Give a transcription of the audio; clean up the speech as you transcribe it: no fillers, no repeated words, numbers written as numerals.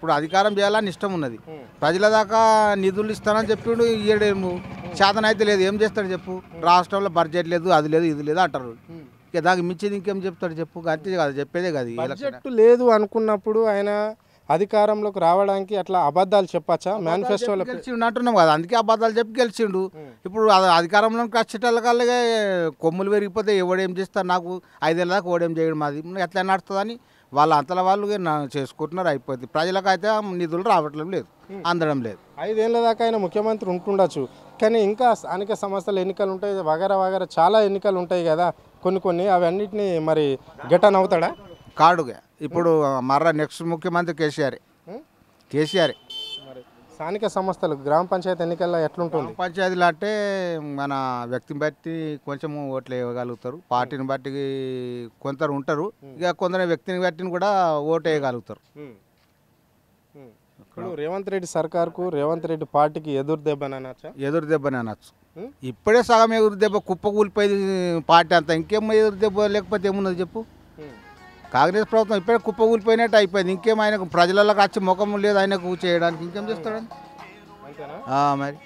ఇప్పుడు అధికారం చేయాలని ఇష్టం ఉన్నది. ప్రజల దాకా నిధులు ఇస్తానని చెప్పిండు, ఇయ్యడేమో శాతం అయితే లేదు. ఏం చేస్తాడు చెప్పు? రాష్ట్రంలో బడ్జెట్ లేదు, అది లేదు, ఇది లేదు అంటారు. ఇక దానికి మించింది ఇంకేం చెప్తాడు చెప్పు? అంతే కదా, చెప్పేదే కదా. బడ్జెట్ లేదు అనుకున్నప్పుడు ఆయన అధికారంలోకి రావడానికి అట్లా అబద్ధాలు చెప్పచ్చా? మేనిఫెస్టోలో గెలిచిండు అంటున్నాం కదా, అందుకే అబద్ధాలు చెప్పి గెలిచిండు. ఇప్పుడు అధికారంలోకి వచ్చేటల్లకల్లా కొమ్ములు పెరిగిపోతే ఎవడేం చేస్తారు? నాకు 5 ఏళ్ళ దాకా ఓడేం చేయడం అది ఎట్లా నడుస్తుందని వాళ్ళ అంతల వాళ్ళు చేసుకుంటున్నారు, అయిపోతుంది. ప్రజలకైతే నిధులు రావట్లేదు, లేదు, అందడం లేదు. 5 ఏళ్ళ దాకా ఆయన ముఖ్యమంత్రి ఉంటుండొచ్చు, కానీ ఇంకా స్థానిక సంస్థల ఎన్నికలు ఉంటాయి, వగర చాలా ఎన్నికలు ఉంటాయి కదా కొన్ని అవన్నిటిని మరి గెటన్ అవుతాడా? కాడుగా ఇప్పుడు మర్ర నెక్స్ట్ ముఖ్యమంత్రి కేసీఆర్. మరి స్థానిక సంస్థలు గ్రామ పంచాయతీ ఎన్నికల్లో ఎట్లుంటుంది? పంచాయతీలు అంటే మన వ్యక్తిని బట్టి కొంచెము ఓట్లు వేయగలుగుతారు, పార్టీని బట్టి కొందరు ఉంటారు, ఇక కొందరు వ్యక్తిని బట్టి కూడా ఓటు వేయగలుగుతారు. ఇప్పుడు రేవంత్ రెడ్డి సర్కార్కు రేవంత్ రెడ్డి పార్టీకి ఎదురు దెబ్బని అనొచ్చా? ఎదురు దెబ్బని అనొచ్చు. ఇప్పుడే సగం ఎదురు దెబ్బ కుప్పకూలిపోయింది పార్టీ అంతా, ఇంకేం ఎదురు దెబ్బ లేకపోతే ఏమున్నది చెప్పు? కాంగ్రెస్ ప్రభుత్వం ఇప్పుడే కుప్పకూలిపోయినట్టు అయిపోయింది. ఇంకేం ఆయనకు ప్రజలకు వచ్చి ముఖం లేదు ఆయనకు చేయడానికి, ఇంకేం చేస్తాడని మరి.